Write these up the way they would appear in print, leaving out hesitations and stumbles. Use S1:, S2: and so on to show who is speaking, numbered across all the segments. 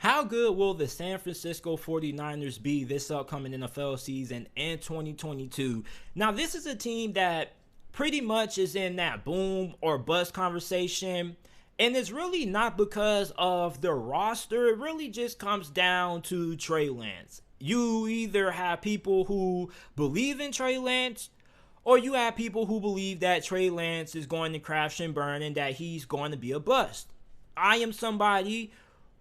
S1: How good will the San Francisco 49ers be this upcoming NFL season in 2022? Now, this is a team that pretty much is in that boom or bust conversation. And it's really not because of their roster. It really just comes down to Trey Lance. You either have people who believe in Trey Lance, or you have people who believe that Trey Lance is going to crash and burn and that he's going to be a bust. I am somebody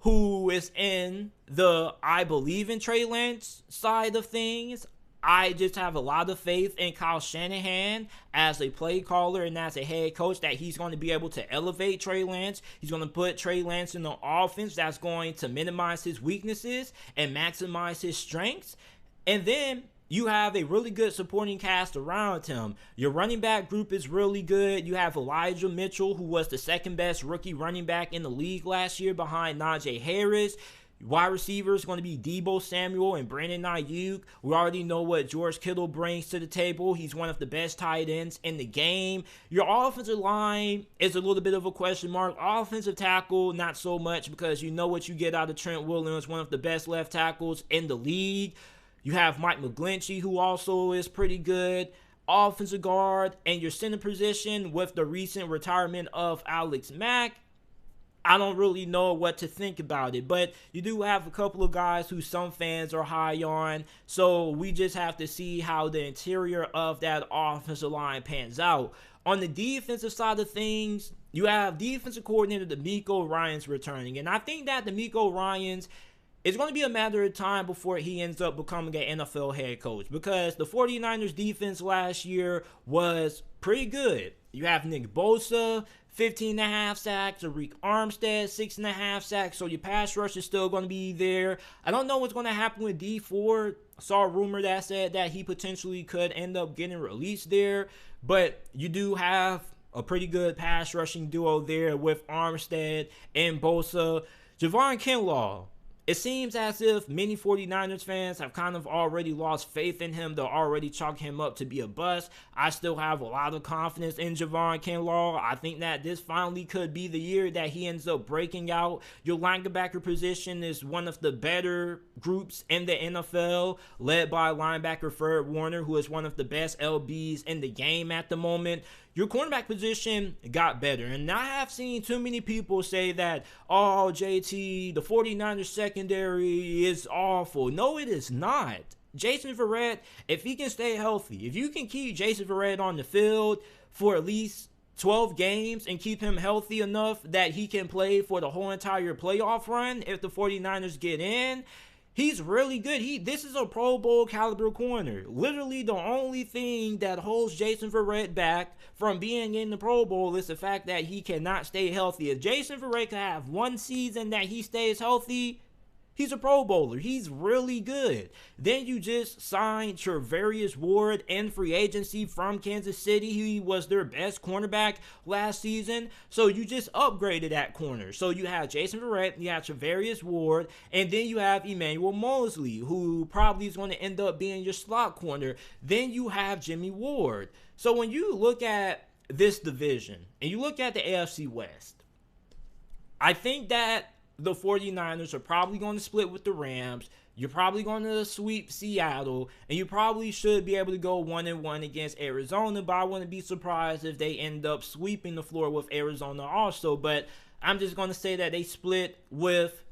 S1: who is in the I believe in Trey Lance side of things. I just have a lot of faith in Kyle Shanahan as a play caller and as a head coach that he's going to be able to elevate Trey Lance. He's going to put Trey Lance in an offense that's going to minimize his weaknesses and maximize his strengths. And then you have a really good supporting cast around him. Your running back group is really good. You have Elijah Mitchell, who was the second best rookie running back in the league last year behind Najee Harris. Wide receiver is going to be Deebo Samuel and Brandon Ayuk. We already know what George Kittle brings to the table. He's one of the best tight ends in the game. Your offensive line is a little bit of a question mark. Offensive tackle, not so much, because you know what you get out of Trent Williams, one of the best left tackles in the league. You have Mike McGlinchey, who also is pretty good. Offensive guard, and your center position with the recent retirement of Alex Mack, I don't really know what to think about it, but you do have a couple of guys who some fans are high on, so we just have to see how the interior of that offensive line pans out. On the defensive side of things, you have defensive coordinator DeMeco Ryans returning, and I think that DeMeco Ryans, it's going to be a matter of time before he ends up becoming an NFL head coach, because the 49ers defense last year was pretty good. You have Nick Bosa, 15.5 sacks, Arik Armstead, 6.5 sacks, so your pass rush is still going to be there. I don't know what's going to happen with D Ford. Saw a rumor that said that he potentially could end up getting released there, but you do have a pretty good pass rushing duo there with Armstead and Bosa. Javon Kinlaw, it seems as if many 49ers fans have kind of already lost faith in him. They'll already chalk him up to be a bust. I still have a lot of confidence in Javon Kinlaw. I think that this finally could be the year that he ends up breaking out. Your linebacker position is one of the better groups in the NFL, led by linebacker Fred Warner, who is one of the best LBs in the game at the moment. Your cornerback position got better, and I have seen too many people say that, oh, JT, the 49ers secondary is awful. No, it is not. Jason Verrett, if he can stay healthy, if you can keep Jason Verrett on the field for at least 12 games and keep him healthy enough that he can play for the whole entire playoff run if the 49ers get in, he's really good. This is a Pro Bowl caliber corner. Literally the only thing that holds Jason Verrett back from being in the Pro Bowl is the fact that he cannot stay healthy. If Jason Verrett can have one season that he stays healthy, he's a Pro Bowler. He's really good. Then you just signed Charvarius Ward in free agency from Kansas City. He was their best cornerback last season. So you just upgraded that corner. So you have Jason Verrett, you have Charvarius Ward, and then you have Emmanuel Mosley, who probably is going to end up being your slot corner. Then you have Jimmy Ward. So when you look at this division and you look at the AFC West, I think that the 49ers are probably going to split with the Rams. You're probably going to sweep Seattle, and you probably should be able to go 1-1 against Arizona, but I wouldn't be surprised if they end up sweeping the floor with Arizona also. But I'm just going to say that they split with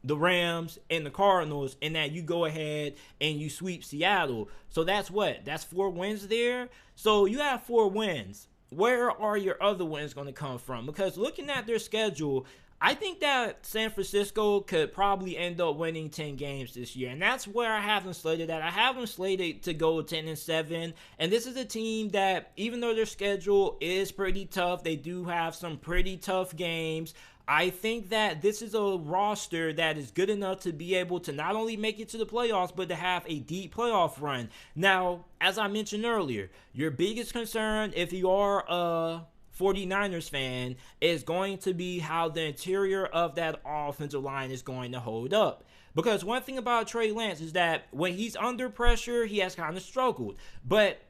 S1: the Rams and the Cardinals, and that you go ahead and you sweep Seattle. So that's what? That's 4 wins there? So you have 4 wins. Where are your other wins going to come from? Because looking at their schedule, I think that San Francisco could probably end up winning 10 games this year, and that's where I have them slated at. I have them slated to go 10-7, and this is a team that, even though their schedule is pretty tough, they do have some pretty tough games. I think that this is a roster that is good enough to be able to not only make it to the playoffs, but to have a deep playoff run. Now, as I mentioned earlier, your biggest concern if you are a 49ers fan is going to be how the interior of that offensive line is going to hold up. Because one thing about Trey Lance is that when he's under pressure, he has kind of struggled. But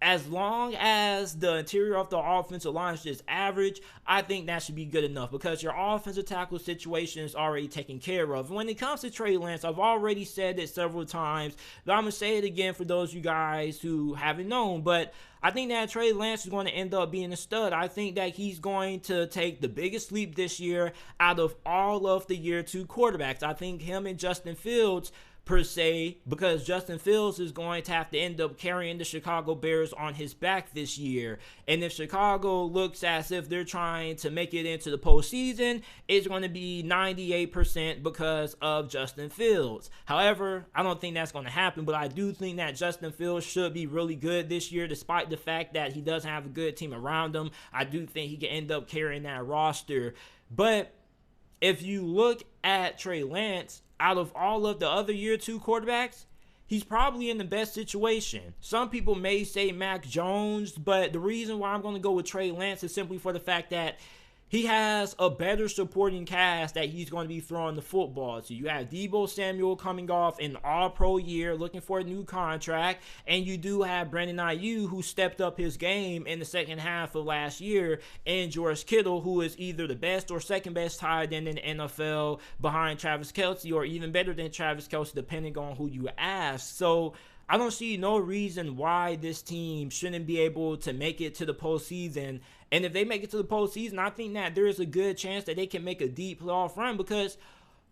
S1: as long as the interior of the offensive line is just average, I think that should be good enough because your offensive tackle situation is already taken care of. When it comes to Trey Lance, I've already said it several times, but I'm going to say it again for those of you guys who haven't known, but I think that Trey Lance is going to end up being a stud. I think that he's going to take the biggest leap this year out of all of the year 2 quarterbacks. I think him and Justin Fields per se, because Justin Fields is going to have to end up carrying the Chicago Bears on his back this year. And if Chicago looks as if they're trying to make it into the postseason, it's going to be 98% because of Justin Fields. However, I don't think that's going to happen, but I do think that Justin Fields should be really good this year, despite the fact that he doesn't have a good team around him. I do think he can end up carrying that roster. But if you look at Trey Lance, out of all of the other year 2 quarterbacks, he's probably in the best situation. Some people may say Mac Jones, but the reason why I'm going to go with Trey Lance is simply for the fact that he has a better supporting cast that he's going to be throwing the football to. You have Deebo Samuel coming off an all-pro year, looking for a new contract, and you do have Brandon Ayuk, who stepped up his game in the second half of last year, and George Kittle, who is either the best or second best tight end in the NFL behind Travis Kelce, or even better than Travis Kelce, depending on who you ask. So I don't see no reason why this team shouldn't be able to make it to the postseason. And if they make it to the postseason, I think that there is a good chance that they can make a deep playoff run because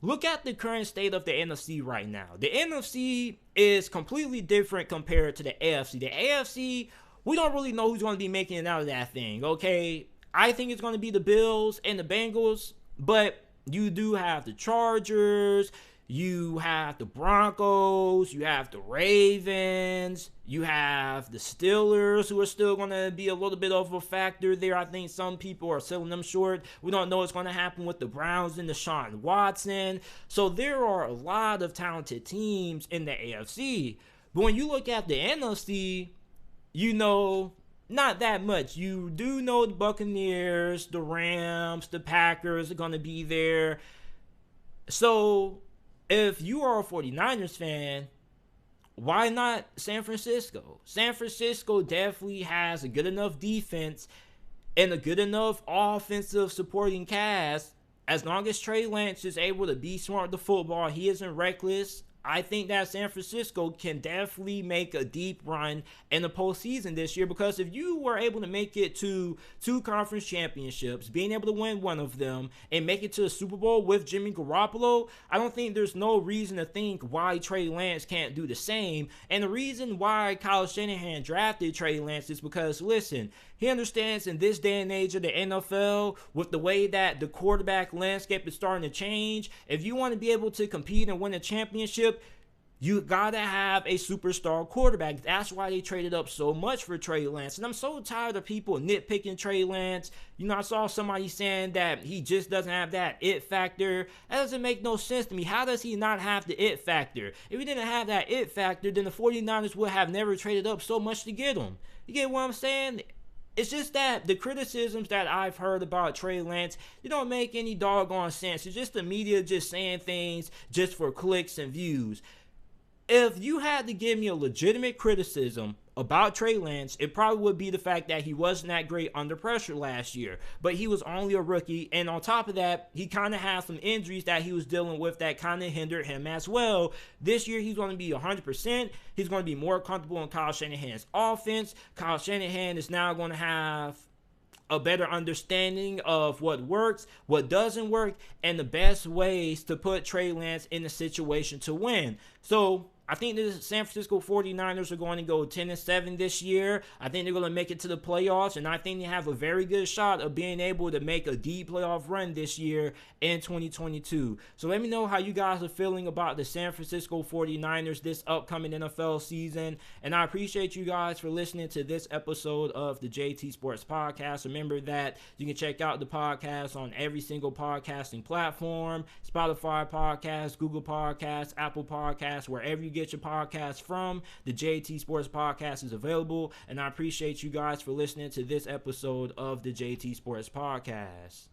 S1: look at the current state of the NFC right now. The NFC is completely different compared to the AFC. The AFC, we don't really know who's going to be making it out of that thing, okay? I think it's going to be the Bills and the Bengals, but you do have the Chargers, you have the Broncos, you have the Ravens, you have the Steelers, who are still going to be a little bit of a factor there. I think some people are selling them short. We don't know what's going to happen with the Browns and Deshaun Watson. So there are a lot of talented teams in the AFC. But when you look at the NFC, you know, not that much. You do know the Buccaneers, the Rams, the Packers are going to be there. So if you are a 49ers fan, why not San Francisco? San Francisco definitely has a good enough defense and a good enough offensive supporting cast. As long as Trey Lance is able to be smart with the football, he isn't reckless, I think that San Francisco can definitely make a deep run in the postseason this year, because if you were able to make it to 2 conference championships, being able to win one of them, and make it to the Super Bowl with Jimmy Garoppolo, I don't think there's no reason to think why Trey Lance can't do the same. And the reason why Kyle Shanahan drafted Trey Lance is because, listen, he understands in this day and age of the NFL, with the way that the quarterback landscape is starting to change, if you want to be able to compete and win a championship, you gotta have a superstar quarterback. That's why they traded up so much for Trey Lance. And I'm so tired of people nitpicking Trey Lance. You know, I saw somebody saying that he just doesn't have that it factor. That doesn't make no sense to me. How does he not have the it factor? If he didn't have that it factor, then the 49ers would have never traded up so much to get him. You get what I'm saying? It's just that the criticisms that I've heard about Trey Lance, they don't make any doggone sense. It's just the media just saying things just for clicks and views. If you had to give me a legitimate criticism about Trey Lance, it probably would be the fact that he wasn't that great under pressure last year. But he was only a rookie, and on top of that, he kind of had some injuries that he was dealing with that kind of hindered him as well. This year, he's going to be 100%. He's going to be more comfortable in Kyle Shanahan's offense. Kyle Shanahan is now going to have a better understanding of what works, what doesn't work, and the best ways to put Trey Lance in a situation to win. So I think the San Francisco 49ers are going to go 10-7 this year. I think they're going to make it to the playoffs, and I think they have a very good shot of being able to make a deep playoff run this year in 2022. So let me know how you guys are feeling about the San Francisco 49ers this upcoming NFL season. And I appreciate you guys for listening to this episode of the JT Sports Podcast. Remember that you can check out the podcast on every single podcasting platform: Spotify Podcasts, Google Podcasts, Apple Podcasts, wherever you get your podcast from. The JT Sports Podcast is available, and I appreciate you guys for listening to this episode of the JT Sports Podcast.